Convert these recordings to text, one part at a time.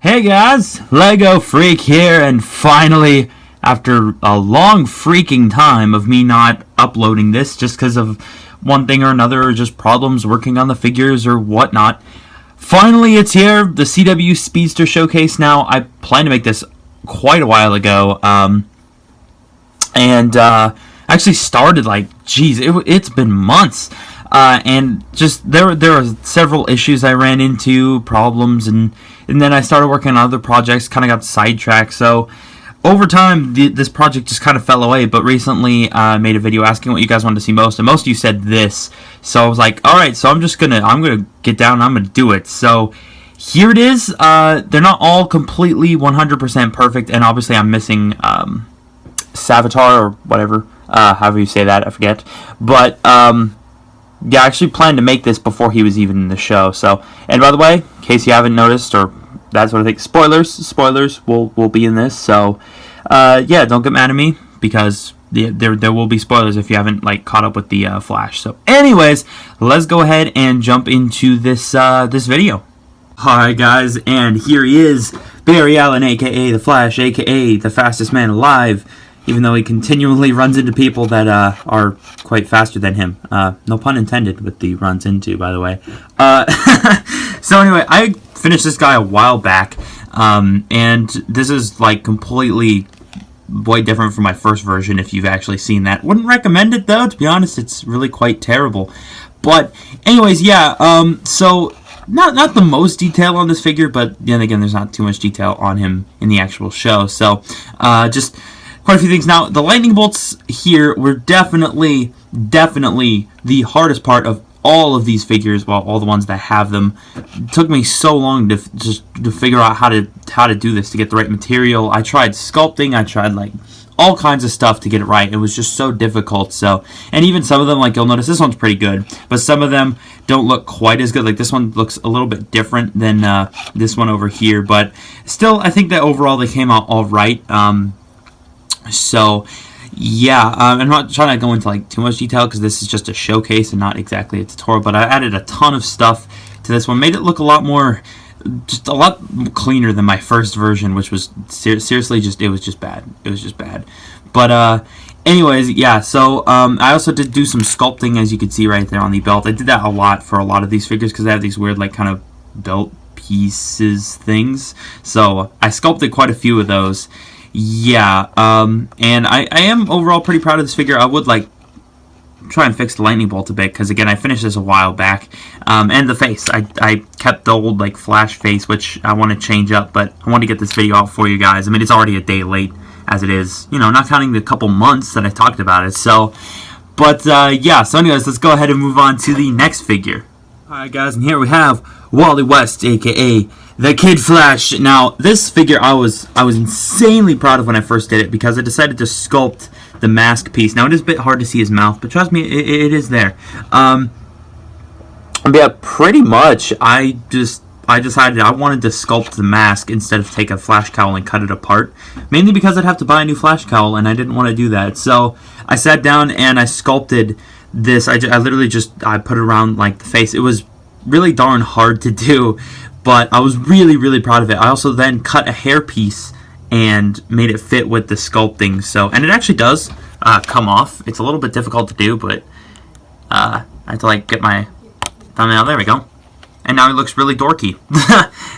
Hey guys, Lego Freak here, and finally, after a long freaking time of me not uploading this just because of one thing or another, or just problems working on the figures or whatnot, finally it's here, the CW Speedster Showcase. Now, I planned to make this quite a while ago, and actually started it's been months. And just there are several issues I ran into, problems, and then I started working on other projects, kind of got sidetracked. So over time, this project just kind of fell away. But recently, I made a video asking what you guys wanted to see most, and most of you said this. So I was like, all right, so I'm gonna get down and I'm gonna do it. So here it is. They're not all completely 100% perfect, and obviously I'm missing Savitar or whatever, however you say that, I forget. But yeah, I actually planned to make this before he was even in the show. So, and by the way, in case you haven't noticed, or that sort of thing, spoilers will be in this. So, yeah, don't get mad at me, because there will be spoilers if you haven't caught up with the Flash. So, anyways, let's go ahead and jump into this this video. Alright guys, and here he is, Barry Allen, aka the Flash, aka the fastest man alive. Even though he continually runs into people that are quite faster than him. No pun intended with the runs into, by the way. So anyway, I finished this guy a while back, and this is completely way different from my first version, if you've actually seen that. Wouldn't recommend it though, to be honest. It's really quite terrible. But anyways, yeah, so not the most detail on this figure, but then again, there's not too much detail on him in the actual show. So just quite a few things. Now, the lightning bolts here were definitely the hardest part of all of these figures. Well, all the ones that have them. It took me so long to figure out how to do this, to get the right material. I tried sculpting. I tried all kinds of stuff to get it right. It was just so difficult. So, and even some of them, you'll notice, this one's pretty good, but some of them don't look quite as good. This one looks a little bit different than this one over here, but still, I think that overall they came out all right. So, yeah, I'm not trying to go into too much detail because this is just a showcase and not exactly a tutorial, but I added a ton of stuff to this one, made it look a lot cleaner than my first version, which was seriously it was just bad. But anyways, yeah, so I also did do some sculpting, as you can see right there on the belt. I did that a lot for a lot of these figures because they have these weird kind of belt pieces things, so I sculpted quite a few of those. Yeah, and I am overall pretty proud of this figure. I would try and fix the lightning bolt a bit, because again, I finished this a while back. And the face, I kept the old Flash face, which I want to change up, but I want to get this video out for you guys. I mean, it's already a day late as it is, not counting the couple months that I talked about it. So, but yeah, so anyways, let's go ahead and move on to the next figure. Alright guys, and here we have Wally West, aka the Kid Flash. Now, this figure I was insanely proud of when I first did it, because I decided to sculpt the mask piece. Now, it is a bit hard to see his mouth, but trust me, it is there. Yeah, pretty much, I decided I wanted to sculpt the mask instead of take a Flash cowl and cut it apart. Mainly because I'd have to buy a new Flash cowl, and I didn't want to do that. So, I sat down and I sculpted this. I literally I put it around the face. It was really darn hard to do, but I was really proud of it. I also then cut a hair piece and made it fit with the sculpting. So, and it actually does come off. It's a little bit difficult to do, but I have to get my thumbnail. There we go. And now it looks really dorky.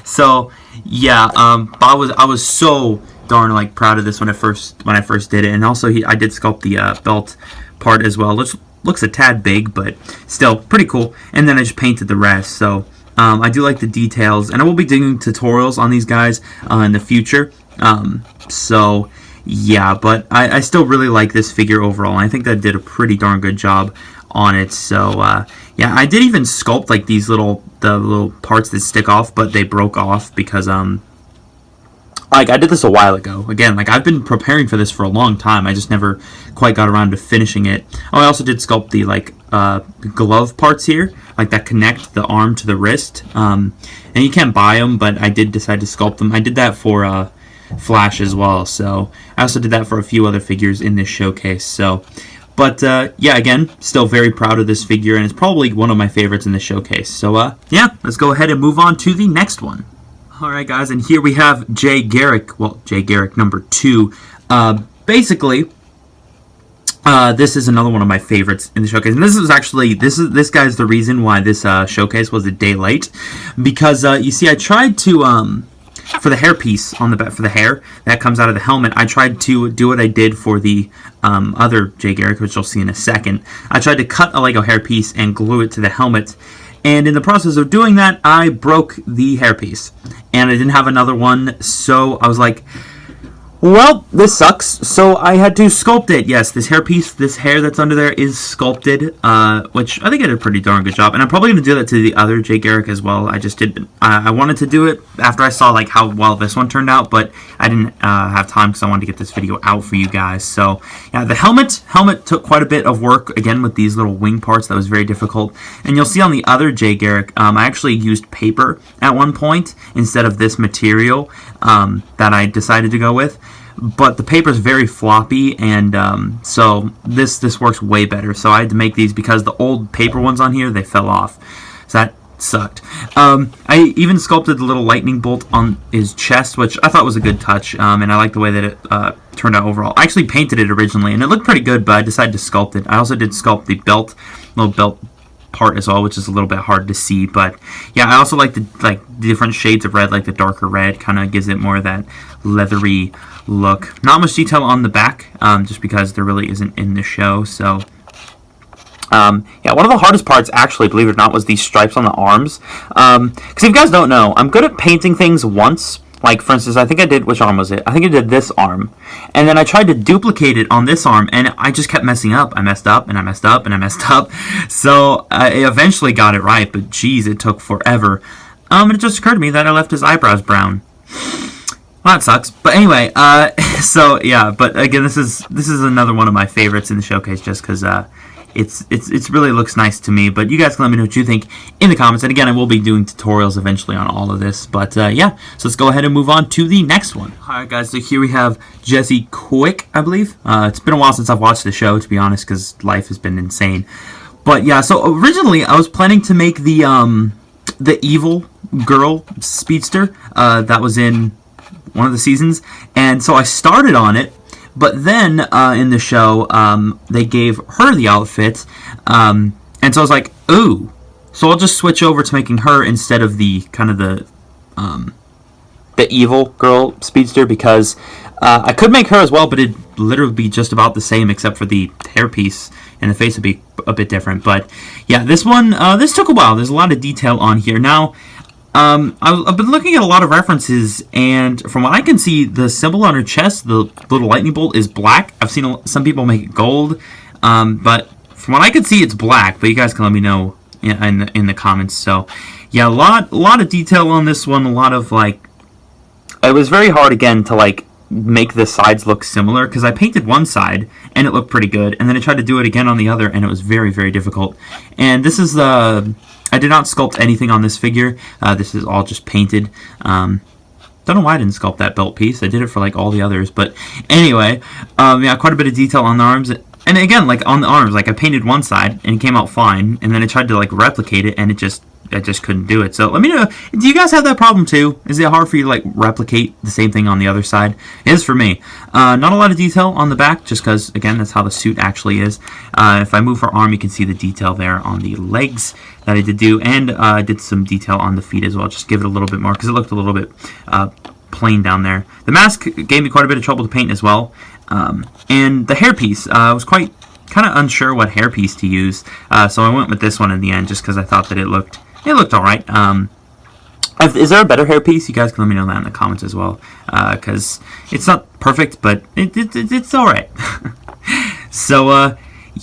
So yeah, I was so darn proud of this when I first did it. And also I did sculpt the belt part as well. Looks a tad big, but still pretty cool. And then I just painted the rest. So I do like the details, and I will be doing tutorials on these guys in the future. So yeah, but I still really like this figure overall, and I think that did a pretty darn good job on it. So yeah, I did even sculpt the little parts that stick off, but they broke off because I did this a while ago. Again, I've been preparing for this for a long time. I just never quite got around to finishing it. Oh, I also did sculpt the glove parts here, that connect the arm to the wrist. And you can't buy them, but I did decide to sculpt them. I did that for Flash as well. So I also did that for a few other figures in this showcase. So, But yeah, again, still very proud of this figure, and it's probably one of my favorites in the showcase. So yeah, let's go ahead and move on to the next one. Alright guys, and here we have Jay Garrick, well, Jay Garrick number 2. Basically, this is another one of my favorites in the showcase, and this is actually, this guy's the reason why this showcase was a day late, because you see, I tried to, for the hairpiece on the back, for the hair that comes out of the helmet, I tried to do what I did for the other Jay Garrick, which you'll see in a second. I tried to cut a Lego hairpiece and glue it to the helmet, and in the process of doing that, I broke the hairpiece, and I didn't have another one, so I was like, well, this sucks, so I had to sculpt it. Yes, this hairpiece, this hair that's under there is sculpted, which I think I did a pretty darn good job. And I'm probably going to do that to the other Jay Garrick as well. I just did, I wanted to do it after I saw like how well this one turned out, but I didn't have time because I wanted to get this video out for you guys. So, yeah, the helmet took quite a bit of work, again, with these little wing parts. That was very difficult. And you'll see on the other Jay Garrick, I actually used paper at one point instead of this material that I decided to go with. But the paper is very floppy, and so this works way better. So I had to make these because the old paper ones on here, they fell off. So that sucked. I even sculpted the little lightning bolt on his chest, which I thought was a good touch, and I like the way that it turned out overall. I actually painted it originally, and it looked pretty good, but I decided to sculpt it. I also did sculpt the belt, little belt part as well, which is a little bit hard to see, but yeah, I also like the different shades of red, like the darker red kind of gives it more of that leathery look. Not much detail on the back, just because there really isn't in the show. So yeah, one of the hardest parts, actually, believe it or not, was these stripes on the arms, because if you guys don't know, I'm good at painting things once. Like, for instance, I think I did, which arm was it? I think I did this arm. And then I tried to duplicate it on this arm, and I just kept messing up. I messed up, and I messed up, and I messed up. So I eventually got it right, but geez, it took forever. And it just occurred to me that I left his eyebrows brown. Well, that sucks. But anyway, so yeah, but again, this is another one of my favorites in the showcase, just because it's really looks nice to me. But you guys can let me know what you think in the comments. And again, I will be doing tutorials eventually on all of this. But yeah, so let's go ahead and move on to the next one. Alright guys, so here we have Jesse Quick, I believe. It's been a while since I've watched the show, to be honest, because life has been insane. But yeah, so originally I was planning to make the evil girl Speedster that was in one of the seasons. And so I started on it. But then, in the show, they gave her the outfit, and so I was like, ooh, so I'll just switch over to making her instead of the, kind of the evil girl Speedster, because I could make her as well, but it'd literally be just about the same, except for the hairpiece, and the face would be a bit different. But, yeah, this one, this took a while. There's a lot of detail on here. Now, I've been looking at a lot of references, and from what I can see, the symbol on her chest, the little lightning bolt, is black. I've seen some people make it gold, but from what I can see, it's black. But you guys can let me know in the comments. So, yeah, a lot of detail on this one. A lot of it was very hard again to make the sides look similar, because I painted one side and it looked pretty good, and then I tried to do it again on the other, and it was very, very difficult. And this is I did not sculpt anything on this figure. This is all just painted. Don't know why I didn't sculpt that belt piece. I did it for all the others, but anyway, yeah, quite a bit of detail on the arms. And again, on the arms, I painted one side and it came out fine, and then I tried to replicate it, and I just couldn't do it. So let me know, do you guys have that problem too? Is it hard for you to replicate the same thing on the other side? It is for me. Not a lot of detail on the back, just because, again, that's how the suit actually is. If I move her arm, you can see the detail there on the legs that I did do, and I did some detail on the feet as well, just give it a little bit more, because it looked a little bit plain down there. The mask gave me quite a bit of trouble to paint as well, and the hairpiece, I was kind of unsure what hairpiece to use, so I went with this one in the end, just because I thought that it looked alright. Is there a better hairpiece? You guys can let me know that in the comments as well, because it's not perfect, but it's alright. So,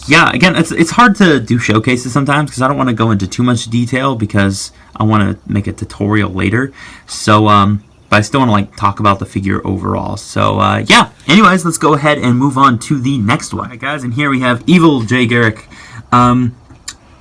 yeah, again, it's hard to do showcases sometimes, because I don't want to go into too much detail, because I want to make a tutorial later. So, but I still want to talk about the figure overall. So, yeah. Anyways, let's go ahead and move on to the next one. Alright, guys, and here we have Evil Jay Garrick.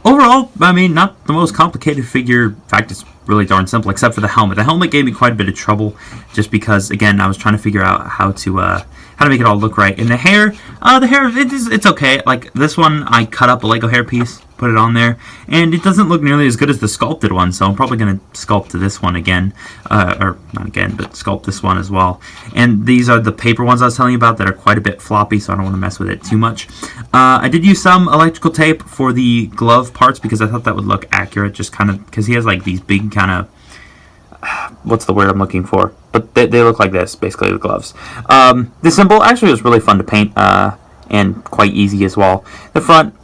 overall, I mean, not the most complicated figure. In fact, it's really darn simple, except for the helmet. The helmet gave me quite a bit of trouble, just because, again, I was trying to figure out how to make it all look right. And the hair, it's okay. Like this one, I cut up a Lego hair piece, put it on there, and it doesn't look nearly as good as the sculpted one. So I'm probably gonna sculpt this one again, or not again, but sculpt this one as well. And these are the paper ones I was telling you about that are quite a bit floppy, so I don't want to mess with it too much. I did use some electrical tape for the glove parts because I thought that would look accurate, just kind of because he has like these big kind of, what's the word I'm looking for? But they look like this, basically, the gloves. The symbol actually was really fun to paint and quite easy as well. The front,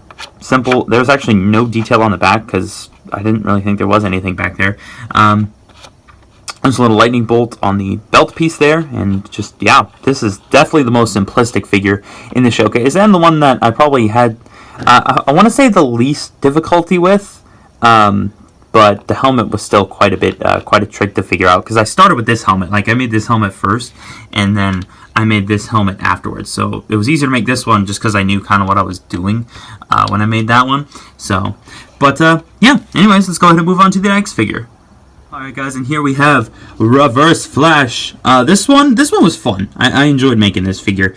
simple. There's actually no detail on the back because I didn't really think there was anything back there. There's a little lightning bolt on the belt piece there, and just, yeah, this is definitely the most simplistic figure in the showcase, and the one that I probably had, I want to say the least difficulty with, but the helmet was still quite a trick to figure out, because I started with this helmet. Like, I made this helmet first, and then I made this helmet afterwards, so it was easier to make this one just because I knew kind of what I was doing when I made that one. So, but yeah, anyways, let's go ahead and move on to the next figure. Alright guys, and here we have Reverse Flash. This one was fun. I enjoyed making this figure.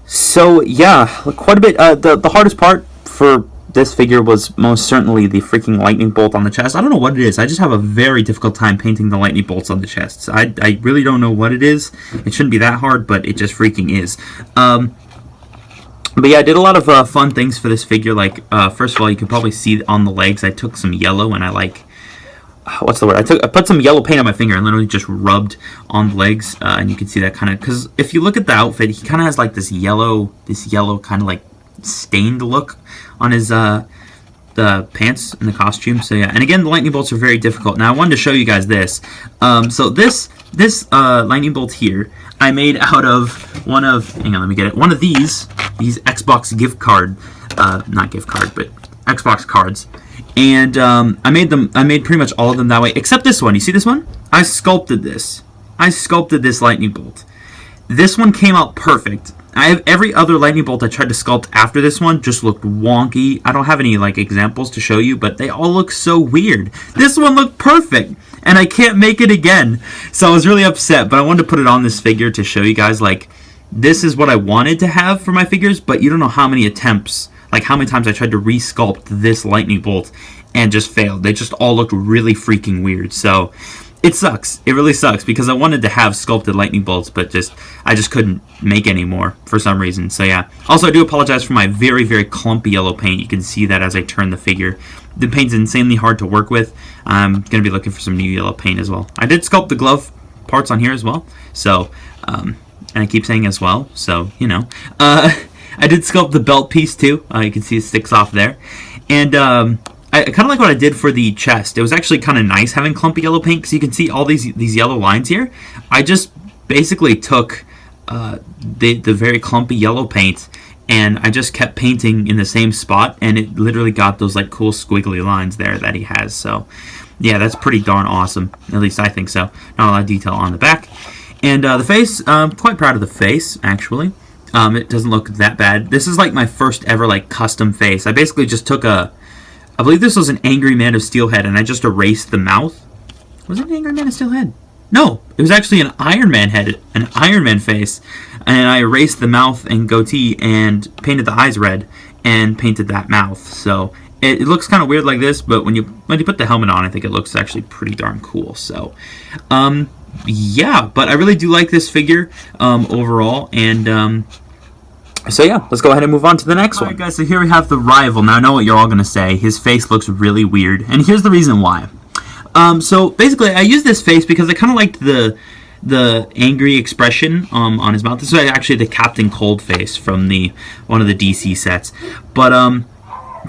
So yeah, quite a bit. The hardest part for this figure was most certainly the freaking lightning bolt on the chest. I don't know what it is. I just have a very difficult time painting the lightning bolts on the chests. I really don't know what it is. It shouldn't be that hard, but it just freaking is. But yeah, I did a lot of fun things for this figure. Like, first of all, you can probably see on the legs, I took some yellow and what's the word? I put some yellow paint on my finger and literally just rubbed on the legs, and you can see that kind of, because if you look at the outfit, he kind of has like this yellow kind of like stained look on his the pants and the costume. So yeah, and again, the lightning bolts are very difficult. Now I wanted to show you guys this. So this lightning bolt here, I made out of one of these Xbox gift card, not gift card, but Xbox cards. And I made pretty much all of them that way, except this one. You see this one? I sculpted this lightning bolt. This one came out perfect. I have every other lightning bolt I tried to sculpt after this one just looked wonky. I don't have any like examples to show you, but they all look so weird. This one looked perfect, and I can't make it again. So I was really upset, but I wanted to put it on this figure to show you guys, like, this is what I wanted to have for my figures, but you don't know how many attempts, like how many times I tried to re-sculpt this lightning bolt and just failed. They just all looked really freaking weird. So it sucks. It really sucks because I wanted to have sculpted lightning bolts, but I just couldn't make any more for some reason. So yeah. Also, I do apologize for my very, very clumpy yellow paint. You can see that as I turn the figure. The paint's insanely hard to work with. I'm going to be looking for some new yellow paint as well. I did sculpt the glove parts on here as well. So, and I keep saying as well, so, you know. I did sculpt the belt piece too. You can see it sticks off there. And I kind of like what I did for the chest. It was actually kind of nice having clumpy yellow paint because you can see all these yellow lines here. I just basically took the very clumpy yellow paint and I just kept painting in the same spot, and it literally got those like cool squiggly lines there that he has. So yeah, that's pretty darn awesome. At least I think so. Not a lot of detail on the back. And the face, quite proud of the face actually. It doesn't look that bad. This is like my first ever like custom face. I basically just took I believe this was an Angry Man of Steel head, and I just erased the mouth. Was it an Angry Man of Steel head? No, it was actually an Iron Man head, an Iron Man face, and I erased the mouth and goatee and painted the eyes red and painted that mouth. So it looks kind of weird like this, but when you put the helmet on, I think it looks actually pretty darn cool. So yeah, but I really do like this figure overall, and so yeah, let's go ahead and move on to the next one. Alright guys, so here we have the rival. Now I know what you're all going to say. His face looks really weird, and here's the reason why. So basically, I used this face because I kind of liked the angry expression on his mouth. This is actually the Captain Cold face from one of the DC sets. But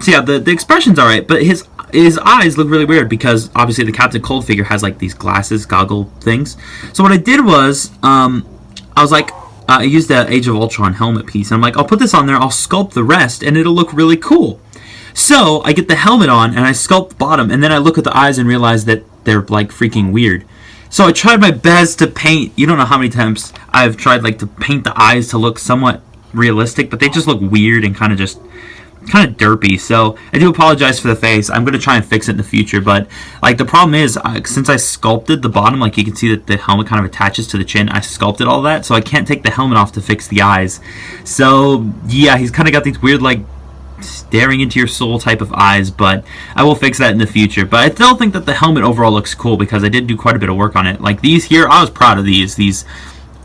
so yeah, the expression's alright, but his eyes look really weird because obviously the Captain Cold figure has like these glasses, goggle things. So what I did was I was like, I used that Age of Ultron helmet piece, and I'm like, I'll put this on there, I'll sculpt the rest, and it'll look really cool. So I get the helmet on, and I sculpt the bottom, and then I look at the eyes and realize that they're like freaking weird. So I tried my best to paint. You don't know how many times I've tried like to paint the eyes to look somewhat realistic, but they just look weird and kind of just kind of derpy, so I do apologize for the face. I'm going to try and fix it in the future, but like the problem is, since I sculpted the bottom, like you can see that the helmet kind of attaches to the chin, I sculpted all that, so I can't take the helmet off to fix the eyes. So yeah, he's kind of got these weird like staring into your soul type of eyes, but I will fix that in the future. But I still think that the helmet overall looks cool because I did do quite a bit of work on it. Like these here, I was proud of these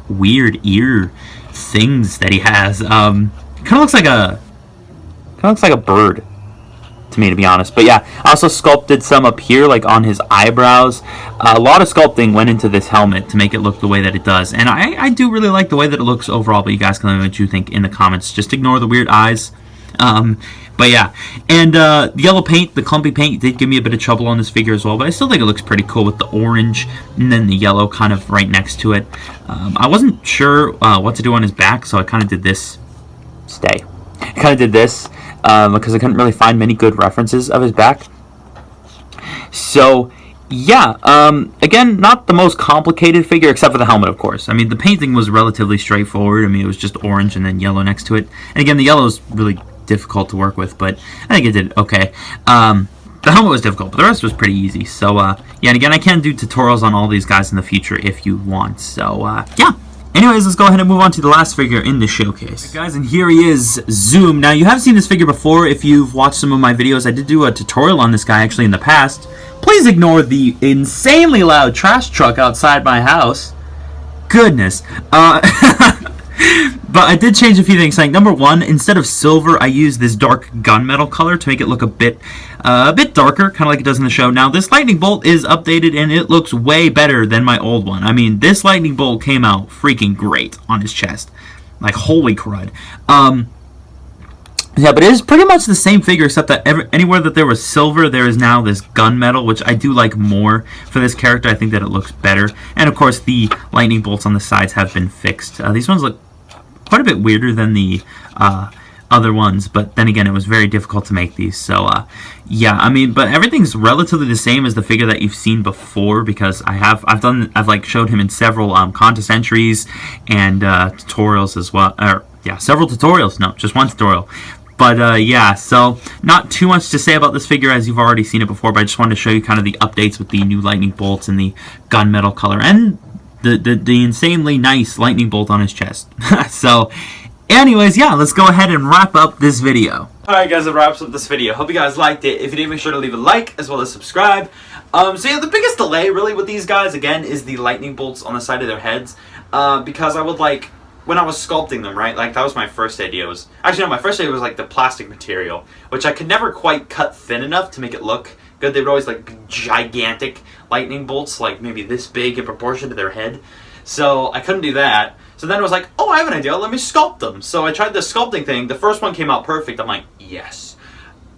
weird ear things that he has. Kind of looks like a bird to me, to be honest. But yeah, I also sculpted some up here, like on his eyebrows. A lot of sculpting went into this helmet to make it look the way that it does, and I do really like the way that it looks overall. But you guys can let me know what you think in the comments. Just ignore the weird eyes. But yeah, and the yellow paint, the clumpy paint, did give me a bit of trouble on this figure as well, but I still think it looks pretty cool with the orange and then the yellow kind of right next to it. I wasn't sure what to do on his back, so I kind of did this. I kind of did this because I couldn't really find many good references of his back. So yeah, again, not the most complicated figure, except for the helmet, of course. I mean, the painting was relatively straightforward. I mean, it was just orange and then yellow next to it. And again, the yellow is really difficult to work with, but I think it did okay. The helmet was difficult, but the rest was pretty easy. So, yeah, and again, I can do tutorials on all these guys in the future if you want. So, yeah. Anyways, let's go ahead and move on to the last figure in the showcase. Right, guys, and here he is, Zoom. Now, you have seen this figure before if you've watched some of my videos. I did do a tutorial on this guy, actually, in the past. Please ignore the insanely loud trash truck outside my house. Goodness. But I did change a few things. Like, number one, instead of silver, I used this dark gunmetal color to make it look a bit darker, kind of like it does in the show. Now, this lightning bolt is updated, and it looks way better than my old one. I mean, this lightning bolt came out freaking great on his chest. Like, holy crud. Yeah, but it is pretty much the same figure, except that anywhere that there was silver, there is now this gunmetal, which I do like more for this character. I think that it looks better. And, of course, the lightning bolts on the sides have been fixed. These ones look quite a bit weirder than the other ones, but then again, it was very difficult to make these. So, yeah, I mean, but everything's relatively the same as the figure that you've seen before, because I've like showed him in several contest entries and tutorials as well. Yeah, several tutorials. No, just one tutorial. But, yeah, so not too much to say about this figure as you've already seen it before, but I just wanted to show you kind of the updates with the new lightning bolts and the gunmetal color and the insanely nice lightning bolt on his chest. So, anyways, yeah, let's go ahead and wrap up this video. Alright guys, that wraps up this video. Hope you guys liked it. If you did, make sure to leave a like as well as subscribe. So yeah, the biggest delay really with these guys, again, is the lightning bolts on the side of their heads. Because I would like, when I was sculpting them, right, like that was my first idea. Actually, no, my first idea was like the plastic material, which I could never quite cut thin enough to make it look good. They would always like be gigantic lightning bolts, like maybe this big in proportion to their head. So I couldn't do that. So then I was like, oh, I have an idea. Let me sculpt them. So I tried the sculpting thing. The first one came out perfect. I'm like, yes.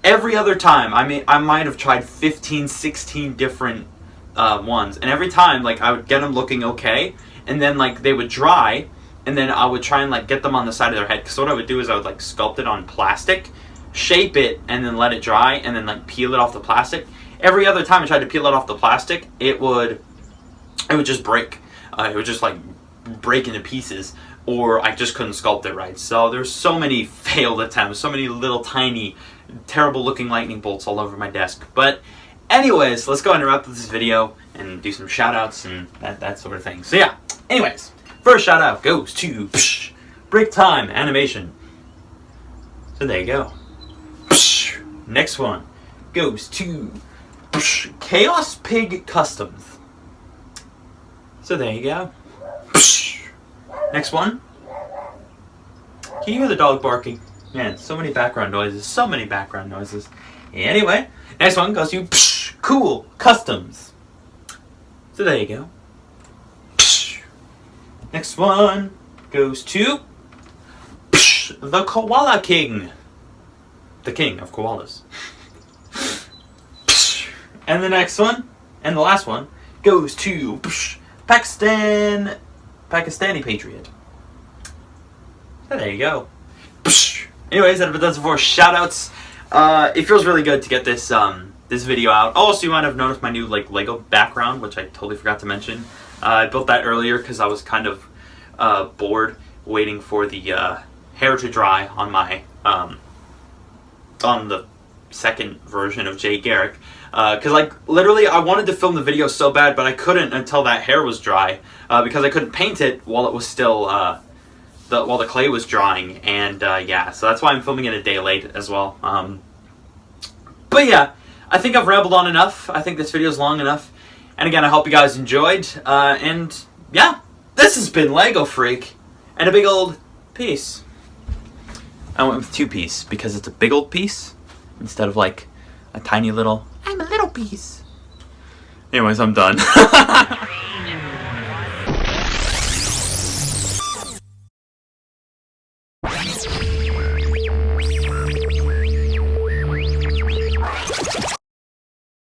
Every other time, I might have tried 15, 16 different ones. And every time, like, I would get them looking okay. And then, like, they would dry. And then I would try and, like, get them on the side of their head. Because what I would do is I would, like, sculpt it on plastic, shape it, and then let it dry. And then, like, peel it off the plastic. Every other time I tried to peel it off the plastic, it would just break. It would just, like, break into pieces, or I just couldn't sculpt it right. So there's so many failed attempts, so many little tiny terrible looking lightning bolts all over my desk. But anyways, let's go ahead and wrap up this video and do some shout outs and that sort of thing. So yeah, anyways, first shout out goes to Break Time Animation. So there you go. Next one goes to Chaos Pig Customs. So there you go. Next one. Can you hear the dog barking? Man, so many background noises. So many background noises. Anyway, next one goes to Cool Customs. So there you go. Next one goes to the Koala King. The king of koalas. And the next one, and the last one, goes to Pakistani Patriot. So there you go. Anyways, that does it for shoutouts. It feels really good to get this this video out. Also, you might have noticed my new Lego background, which I totally forgot to mention. I built that earlier because I was kind of bored waiting for the hair to dry on my on the second version of Jay Garrick. Because, like, literally, I wanted to film the video so bad, but I couldn't until that hair was dry. Because I couldn't paint it while it was still, while the clay was drying. And, yeah, so that's why I'm filming it a day late as well. But, yeah, I think I've rambled on enough. I think this video is long enough. And, again, I hope you guys enjoyed. And, yeah, this has been Lego Freak. And a big old piece. I went with 2 piece because it's a big old piece instead of, like, a tiny little, I'm a little piece. Anyways, I'm done.